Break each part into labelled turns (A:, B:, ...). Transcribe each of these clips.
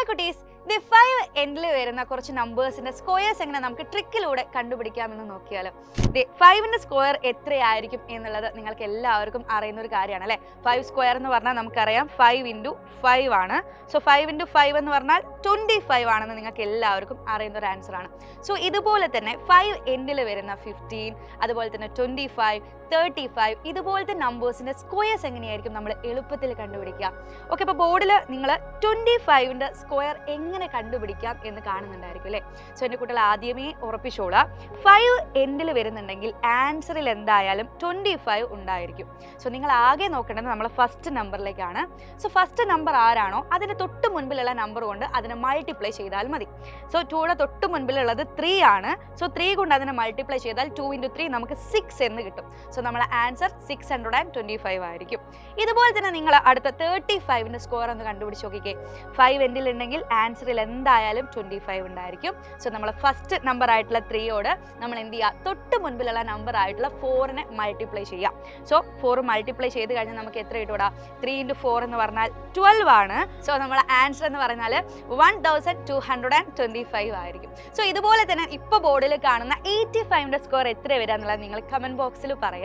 A: Hi കുട്ടീസ്, the 5 എൻഡിൽ വരുന്ന കുറച്ച് നമ്പേഴ്സിന്റെ സ്ക്വയേഴ്സ് എങ്ങനെ നമുക്ക് ട്രിക്കിലൂടെ കണ്ടുപിടിക്കാമെന്ന് നോക്കിയാലോ. ദി 5ന്റെ സ്ക്വയർ എത്രയായിരിക്കും എന്നുള്ളത് നിങ്ങൾക്ക് എല്ലാവർക്കും അറിയുന്ന ഒരു കാര്യമാണ് അല്ലേ. 5 സ്ക്വയർ എന്ന് പറഞ്ഞാൽ നമുക്കറിയാം 5 × 5 ആണ്. സോ 5 × 5 എന്ന് പറഞ്ഞാൽ 25 ആണെന്ന് നിങ്ങൾക്ക് എല്ലാവർക്കും അറിയുന്ന ഒരു ആൻസർ ആണ്. സോ ഇതുപോലെ തന്നെ 5 എൻഡിൽ വരുന്ന 15, അതുപോലെ തന്നെ 25, 35 ഇതുപോലത്തെ നമ്പേഴ്സിന്റെ സ്ക്വയേഴ്സ് എങ്ങനെയായിരിക്കും നമ്മൾ എളുപ്പത്തിൽ കണ്ടുപിടിക്കുക. ഓക്കെ, അപ്പോൾ ബോർഡിൽ നിങ്ങൾ 25ന്റെ സ്ക്വയർ എങ്ങനെ കണ്ടുപിടിക്കാം എന്ന് കാണുന്നുണ്ടായിരിക്കും അല്ലേ. സോ എൻ്റെ കുട്ടികൾ ആദ്യമേ ഉറപ്പിച്ചോളാം, 5 എൻഡിൽ വരുന്നുണ്ടെങ്കിൽ ആൻസറിൽ എന്തായാലും 25 ഉണ്ടായിരിക്കും. സോ നിങ്ങൾ ആകെ നോക്കേണ്ടത് നമ്മളെ ഫസ്റ്റ് നമ്പറിലേക്കാണ്. സോ ഫസ്റ്റ് നമ്പർ ആരാണോ അതിന് തൊട്ട് മുൻപിലുള്ള നമ്പർ കൊണ്ട് അതിനെ മൾട്ടിപ്ലൈ ചെയ്താൽ മതി. സോ 2യുടെ തൊട്ട് മുൻപിലുള്ളത് 3 ആണ്. സോ 3 കൊണ്ട് അതിനെ മൾട്ടിപ്ലൈ ചെയ്താൽ 2 × 3 നമുക്ക് 6 എന്ന് കിട്ടും. സോ നമ്മളെ ആൻസർ 625 ആയിരിക്കും. ഇതുപോലെ തന്നെ നിങ്ങൾ അടുത്ത 35ന്റെ സ്കോർ ഒന്ന് കണ്ടുപിടിച്ച് നോക്കിക്കേ. 5 എൻഡിൽ ഉണ്ടെങ്കിൽ ആൻസറിൽ എന്തായാലും 25 ഉണ്ടായിരിക്കും. സോ നമ്മൾ ഫസ്റ്റ് നമ്പർ ആയിട്ടുള്ള 3യോട് നമ്മൾ എന്ത് ചെയ്യുക, തൊട്ട് മുൻപിലുള്ള നമ്പർ ആയിട്ടുള്ള 4നെ മൾട്ടിപ്ലൈ ചെയ്യാം. സോ 4 മൾട്ടിപ്ലൈ ചെയ്ത് കഴിഞ്ഞാൽ നമുക്ക് എത്ര കിട്ടൂടാ, 3 × 4 എന്ന് പറഞ്ഞാൽ 12 ആണ്. സോ നമ്മളെ ആൻസർ എന്ന് പറഞ്ഞാൽ 1225 ആയിരിക്കും. സോ ഇതുപോലെ തന്നെ ഇപ്പോൾ ബോർഡിൽ കാണുന്ന 85ന്റെ സ്കോർ എത്ര വരിക എന്നുള്ളത് നിങ്ങൾ കമന്റ് ബോക്സിൽ പറയാം.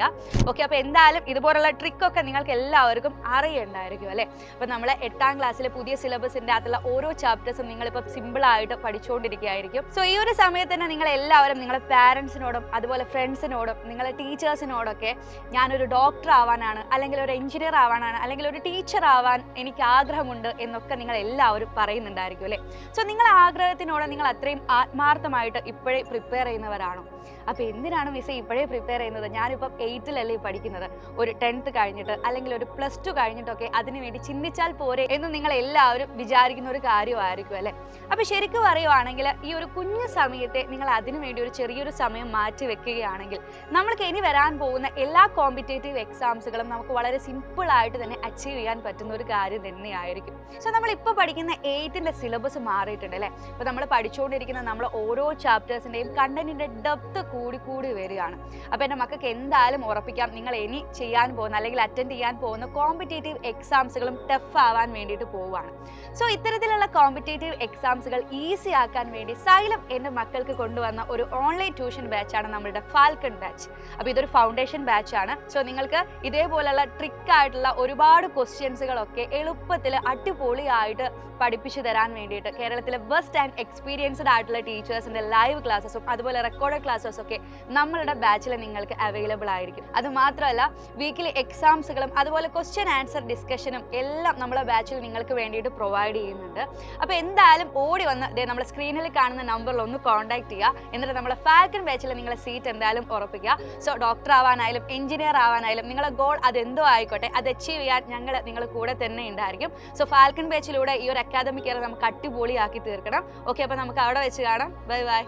A: ഓക്കെ, അപ്പോൾ എന്തായാലും ഇതുപോലുള്ള ട്രിക്കൊക്കെ നിങ്ങൾക്ക് എല്ലാവർക്കും അറിയണ്ടായിരിക്കും അല്ലേ. അപ്പോൾ നമ്മൾ 8ാം ക്ലാസ്സിലെ പുതിയ സിലബസിൻ്റെ അകത്തുള്ള ഓരോ ചാപ്റ്റേഴ്സും നിങ്ങളിപ്പോൾ സിമ്പിളായിട്ട് പഠിച്ചുകൊണ്ടിരിക്കുകയായിരിക്കും. സോ ഈ ഒരു സമയത്ത് തന്നെ നിങ്ങൾ എല്ലാവരും നിങ്ങളുടെ പാരൻസിനോടും അതുപോലെ ഫ്രണ്ട്സിനോടും നിങ്ങളുടെ ടീച്ചേഴ്സിനോടൊക്കെ ഞാനൊരു ഡോക്ടർ ആവാനാണ്, അല്ലെങ്കിൽ ഒരു എഞ്ചിനീയർ ആവാനാണ്, അല്ലെങ്കിൽ ഒരു ടീച്ചർ ആവാൻ എനിക്ക് ആഗ്രഹമുണ്ട് എന്നൊക്കെ നിങ്ങൾ എല്ലാവരും പറയുന്നുണ്ടായിരിക്കും അല്ലേ. സോ നിങ്ങളുടെ ആഗ്രഹത്തിനോട് നിങ്ങൾ അത്രയും ആത്മാർത്ഥമായിട്ട് ഇപ്പോഴേ പ്രിപ്പയർ ചെയ്യുന്നവരാണോ? അപ്പോൾ എന്തിനാണ് മിസ്സേ ഇപ്പോഴേ പ്രിപ്പയർ ചെയ്യുന്നത്? ഞാനിപ്പം 8th പഠിക്കുന്നത്, ഒരു 10th കഴിഞ്ഞിട്ട് അല്ലെങ്കിൽ ഒരു +2 കഴിഞ്ഞിട്ടൊക്കെ അതിനുവേണ്ടി ചിന്തിച്ചാൽ പോരെ എന്ന് നിങ്ങൾ എല്ലാവരും വിചാരിക്കുന്ന ഒരു കാര്യമായിരിക്കും അല്ലേ. അപ്പോൾ ശരിക്കും പറയുവാണെങ്കിൽ ഈ ഒരു കുഞ്ഞു സമയത്തെ നിങ്ങൾ അതിനു വേണ്ടി ഒരു ചെറിയൊരു സമയം മാറ്റി വെക്കുകയാണെങ്കിൽ നമ്മൾക്ക് ഇനി വരാൻ പോകുന്ന എല്ലാ കോമ്പറ്റേറ്റീവ് എക്സാംസുകളും നമുക്ക് വളരെ സിമ്പിളായിട്ട് തന്നെ അച്ചീവ് ചെയ്യാൻ പറ്റുന്ന ഒരു കാര്യം തന്നെയായിരിക്കും. സോ നമ്മളിപ്പോൾ പഠിക്കുന്ന 8ന്റെ സിലബസ് മാറിയിട്ടുണ്ട് അല്ലേ. അപ്പോൾ നമ്മൾ പഠിച്ചുകൊണ്ടിരിക്കുന്ന നമ്മൾ ഓരോ ചാപ്റ്റേഴ്സിൻ്റെയും കണ്ടന്റിൻ്റെ ഡെപ്ത് കൂടി വരികയാണ്. അപ്പോൾ എൻ്റെ മക്കൾക്ക് എന്തായാലും ഉറപ്പിക്കാം, നിങ്ങൾ ഇനി ചെയ്യാൻ പോകുന്ന അല്ലെങ്കിൽ അറ്റൻഡ് ചെയ്യാൻ പോകുന്ന കോമ്പറ്റേറ്റീവ് എക്സാംസുകളും ടഫ് ആവാൻ വേണ്ടിയിട്ട് പോവുകയാണ്. സോ ഇത്തരത്തിലുള്ള കോമ്പറ്റേറ്റീവ് എക്സാംസുകൾ ഈസി ആക്കാൻ വേണ്ടി സൈലം എൻ്റെ മക്കൾക്ക് കൊണ്ടുവന്ന ഒരു ഓൺലൈൻ ട്യൂഷൻ ബാച്ചാണ് നമ്മളുടെ ഫാൽക്കൺ ബാച്ച്. അപ്പോൾ ഇതൊരു ഫൗണ്ടേഷൻ ബാച്ചാണ്. സോ നിങ്ങൾക്ക് ഇതേപോലുള്ള ട്രിക്കായിട്ടുള്ള ഒരുപാട് ക്വസ്റ്റ്യൻസുകളൊക്കെ എളുപ്പത്തിൽ അടിപൊളിയായിട്ട് പഠിപ്പിച്ചു തരാൻ വേണ്ടിയിട്ട് കേരളത്തിലെ ബെസ്റ്റ് ആൻഡ് എക്സ്പീരിയൻസ്ഡ് ആയിട്ടുള്ള ടീച്ചേഴ്സിൻ്റെ ലൈവ് ക്ലാസ്സസും അതുപോലെ റെക്കോർഡഡ് ക്ലാസ്സസും ഒക്കെ നമ്മളുടെ ബാച്ചിൽ നിങ്ങൾക്ക് അവൈലബിൾ ആയിരിക്കും. അതുമാത്രമല്ല വീക്കിലി എക്സാംസുകളും അതുപോലെ ക്വസ്റ്റ്യൻ ആൻസർ ഡിസ്കഷനും എല്ലാം നമ്മളെ ബാച്ചിൽ നിങ്ങൾക്ക് വേണ്ടിയിട്ട് പ്രൊവൈഡ് ചെയ്യുന്നുണ്ട്. അപ്പോൾ എന്തായാലും ഓടി വന്ന് നമ്മുടെ സ്ക്രീനിൽ കാണുന്ന നമ്പറിൽ ഒന്ന് കോൺടാക്ട് ചെയ്യുക. എന്നിട്ട് നമ്മളെ ഫാൽക്കൺ ബാച്ചിൽ നിങ്ങളെ സീറ്റ് എന്തായാലും ഉറപ്പിക്കുക. സോ ഡോക്ടർ ആവാനായാലും എഞ്ചിനീയർ ആവാനായാലും നിങ്ങളുടെ ഗോൾ അതെന്തോ ആയിക്കോട്ടെ, അത് അച്ചീവ് ചെയ്യാൻ ഞങ്ങൾ നിങ്ങളുടെ കൂടെ തന്നെ ഉണ്ടായിരിക്കും. സോ ഫാൽക്കൺ ബാച്ചിലൂടെ ഈ ഒരു അക്കാദമിക് ഇയർ നമുക്ക് അടിപൊളിയാക്കി തീർക്കണം. ഓക്കെ, അപ്പോൾ നമുക്ക് അവിടെ വെച്ച് കാണാം. Bye bye.